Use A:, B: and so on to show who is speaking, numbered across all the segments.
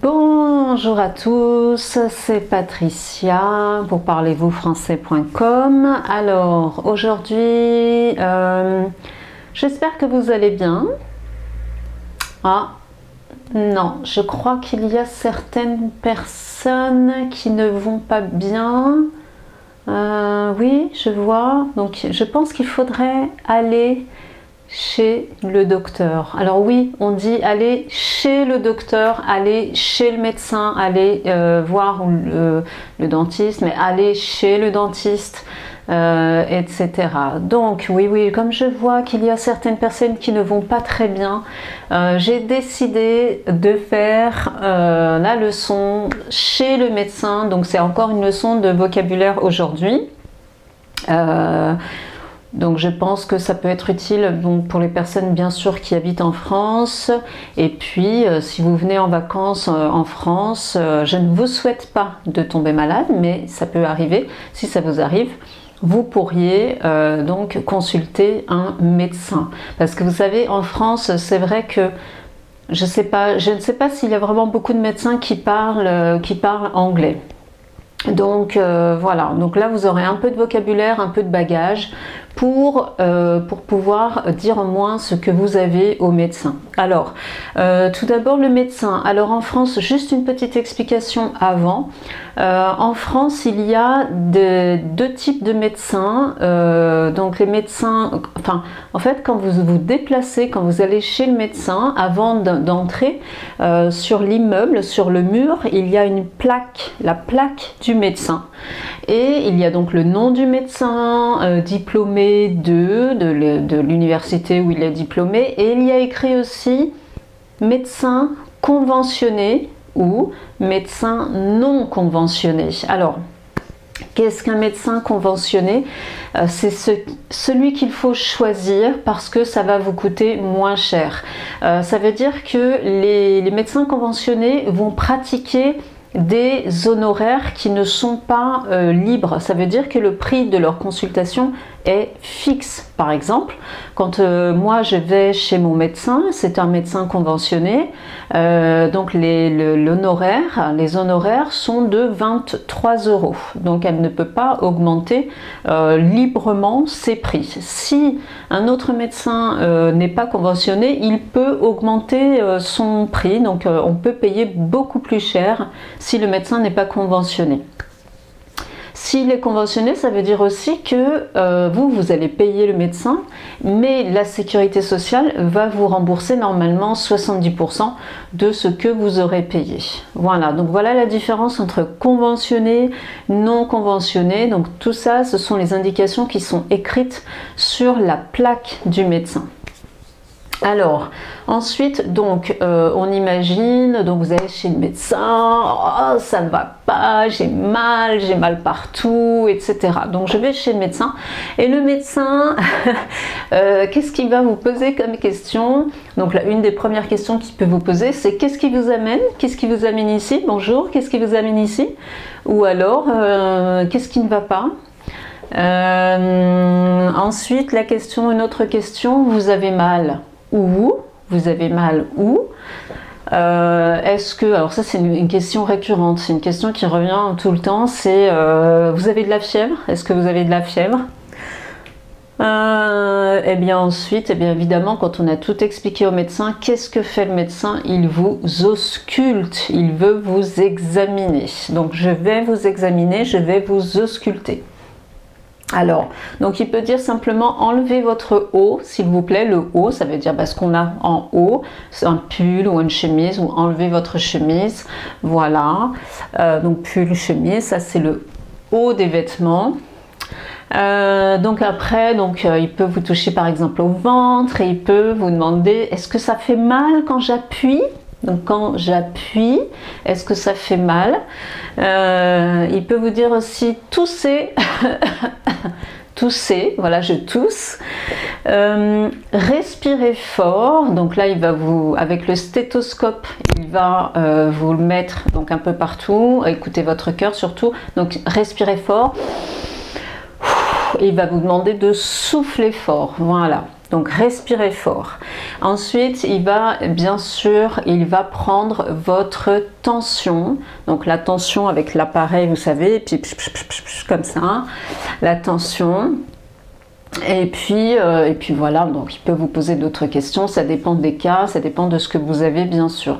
A: Bonjour à tous, c'est Patricia pour parlez-vous-français.com. Alors aujourd'hui, j'espère que vous allez bien. Ah non, je crois qu'il y a certaines personnes qui ne vont pas bien. Oui, je vois. Donc je pense qu'il faudrait aller chez le docteur. Alors oui, on dit aller chez le docteur, aller chez le médecin, aller voir le dentiste, mais aller chez le dentiste, etc. Donc oui, comme je vois qu'il y a certaines personnes qui ne vont pas très bien, j'ai décidé de faire la leçon chez le médecin. Donc c'est encore une leçon de vocabulaire aujourd'hui. Donc je pense que ça peut être utile pour les personnes bien sûr qui habitent en France. Et puis si vous venez en vacances en France, je ne vous souhaite pas de tomber malade, mais ça peut arriver. Si ça vous arrive, vous pourriez donc consulter un médecin. Parce que vous savez, en France, c'est vrai que je ne sais pas s'il y a vraiment beaucoup de médecins qui parlent anglais. Donc voilà, donc là vous aurez un peu de vocabulaire, un peu de bagage pour pouvoir dire au moins ce que vous avez au médecin. Alors, tout d'abord le médecin. Alors en France, juste une petite explication avant. En France, il y a deux types de médecins. Donc les médecins, enfin, en fait, quand vous vous déplacez, quand vous allez chez le médecin, avant d'entrer sur l'immeuble, sur le mur, il y a une plaque, la plaque du médecin. Et il y a donc le nom du médecin, diplômé de l'université où il est diplômé, et il y a écrit aussi médecin conventionné ou médecin non conventionné. Alors, qu'est-ce qu'un médecin conventionné? C'est celui qu'il faut choisir parce que ça va vous coûter moins cher. Ça veut dire que les médecins conventionnés vont pratiquer des honoraires qui ne sont pas libres. Ça veut dire que le prix de leur consultation est fixe. Par exemple, quand moi je vais chez mon médecin, c'est un médecin conventionné, donc les honoraires sont de 23 €. Donc elle ne peut pas augmenter librement ses prix. Si un autre médecin n'est pas conventionné, il peut augmenter son prix. Donc on peut payer beaucoup plus cher si le médecin n'est pas conventionné. S'il est conventionné, ça veut dire aussi que vous allez payer le médecin, mais la sécurité sociale va vous rembourser normalement 70% de ce que vous aurez payé. Voilà, donc voilà la différence entre conventionné, non conventionné. Donc tout ça, ce sont les indications qui sont écrites sur la plaque du médecin. Alors, ensuite, donc, on imagine, donc vous allez chez le médecin, oh, ça ne va pas, j'ai mal partout, etc. Donc, je vais chez le médecin, et le médecin, qu'est-ce qu'il va vous poser comme question? Donc, là, une des premières questions qu'il peut vous poser, c'est qu'est-ce qui vous amène? Qu'est-ce qui vous amène ici? Bonjour, qu'est-ce qui vous amène ici? Ou alors, qu'est-ce qui ne va pas? Ensuite, une autre question, vous avez mal? Où? Vous avez mal où? Est-ce que, alors ça c'est une question récurrente, c'est une question qui revient tout le temps, c'est vous avez de la fièvre? Est-ce que vous avez de la fièvre? Et bien ensuite, évidemment, quand on a tout expliqué au médecin, qu'est-ce que fait le médecin? Il vous ausculte, il veut vous examiner. Donc je vais vous examiner, je vais vous ausculter. Alors, donc il peut dire simplement enlevez votre haut, s'il vous plaît. Le haut, ça veut dire ce qu'on a en haut, c'est un pull ou une chemise, ou enlevez votre chemise. Voilà, donc pull, chemise, ça c'est le haut des vêtements. Donc après, il peut vous toucher par exemple au ventre et il peut vous demander est-ce que ça fait mal quand j'appuie? Donc quand j'appuie, est-ce que ça fait mal? Il peut vous dire aussi tousser, tousser, voilà je tousse. Respirez fort, donc là il va avec le stéthoscope, il va vous le mettre donc un peu partout, écoutez votre cœur surtout, donc respirez fort. Il va vous demander de souffler fort, voilà. Donc respirez fort. Ensuite, il va bien sûr, il va prendre votre tension. Donc la tension avec l'appareil, vous savez, et puis comme ça, la tension. Et puis voilà, donc il peut vous poser d'autres questions, ça dépend des cas, ça dépend de ce que vous avez bien sûr.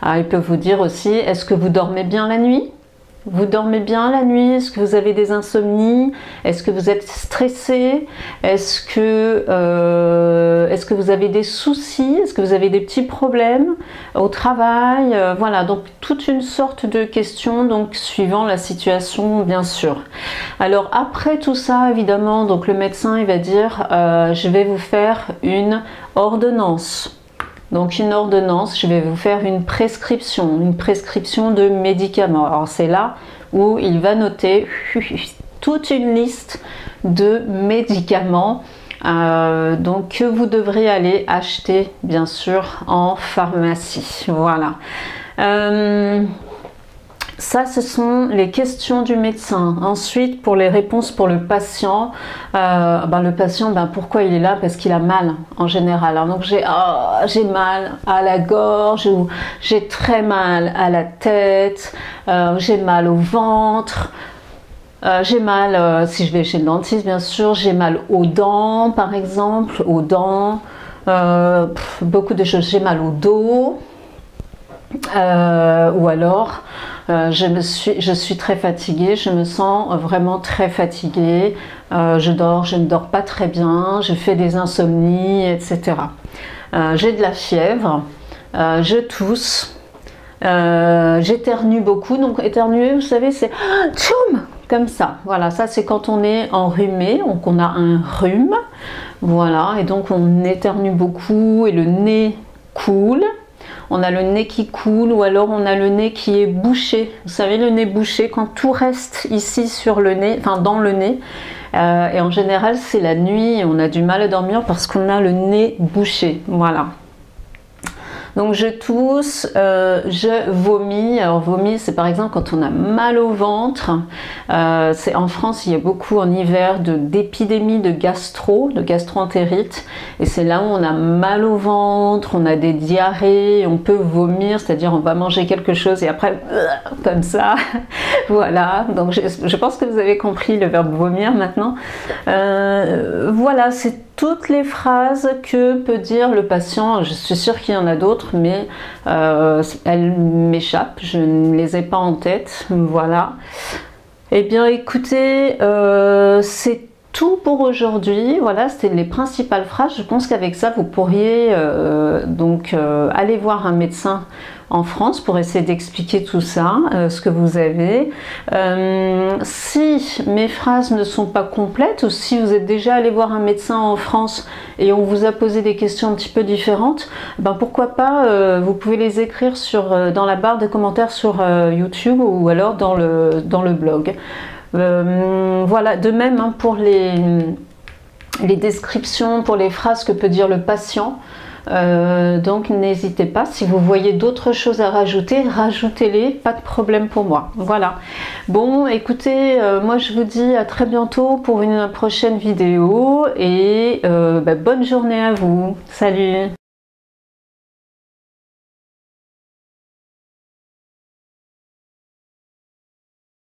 A: Alors, il peut vous dire aussi, est-ce que vous dormez bien la nuit? Vous dormez bien la nuit? Est-ce que vous avez des insomnies? Est-ce que vous êtes stressé? Est-ce que vous avez des soucis? Est-ce que vous avez des petits problèmes au travail? Voilà, donc toute une sorte de questions, donc suivant la situation bien sûr. Alors après tout ça, évidemment, donc le médecin il va dire je vais vous faire une ordonnance. Donc une ordonnance, je vais vous faire une prescription de médicaments. Alors c'est là où il va noter toute une liste de médicaments donc que vous devrez aller acheter bien sûr en pharmacie. Voilà. Ça, ce sont les questions du médecin. Ensuite, pour les réponses pour le patient, pourquoi il est là? Parce qu'il a mal en général. Alors, donc, j'ai mal à la gorge, ou j'ai très mal à la tête, j'ai mal au ventre. J'ai mal, si je vais chez le dentiste, bien sûr, j'ai mal aux dents, par exemple, aux dents, beaucoup de choses. J'ai mal au dos, ou alors je suis très fatiguée, je me sens vraiment très fatiguée, je ne dors pas très bien, je fais des insomnies, etc. J'ai de la fièvre, je tousse, j'éternue beaucoup. Donc éternuer, vous savez, c'est tchoum, comme ça. Voilà, ça c'est quand on est enrhumé, donc on a un rhume. Voilà, et donc on éternue beaucoup et le nez coule. On a le nez qui coule, ou alors on a le nez qui est bouché. Vous savez, le nez bouché, quand tout reste ici sur le nez, enfin dans le nez. Et en général, c'est la nuit, on a du mal à dormir parce qu'on a le nez bouché. Voilà. Donc je tousse, je vomis. Alors vomis, c'est par exemple quand on a mal au ventre. En France, il y a beaucoup en hiver d'épidémies de gastro-entérite. Et c'est là où on a mal au ventre, on a des diarrhées, on peut vomir, c'est-à-dire on va manger quelque chose et après, comme ça. Voilà, donc je pense que vous avez compris le verbe vomir maintenant. Voilà, c'est toutes les phrases que peut dire le patient. Je suis sûre qu'il y en a d'autres, mais elles m'échappent, je ne les ai pas en tête. Voilà. Eh bien écoutez, c'est tout pour aujourd'hui. Voilà, c'était les principales phrases. Je pense qu'avec ça, vous pourriez aller voir un médecin en France pour essayer d'expliquer tout ça, ce que vous avez. Si mes phrases ne sont pas complètes, ou si vous êtes déjà allé voir un médecin en France et on vous a posé des questions un petit peu différentes, pourquoi pas, vous pouvez les écrire dans la barre de commentaires sur YouTube, ou alors dans le blog. Voilà, de même pour les descriptions, pour les phrases que peut dire le patient. Donc n'hésitez pas, si vous voyez d'autres choses à rajouter, rajoutez-les, pas de problème pour moi. Voilà. Bon, écoutez, moi je vous dis à très bientôt pour une prochaine vidéo, et bonne journée à vous. Salut!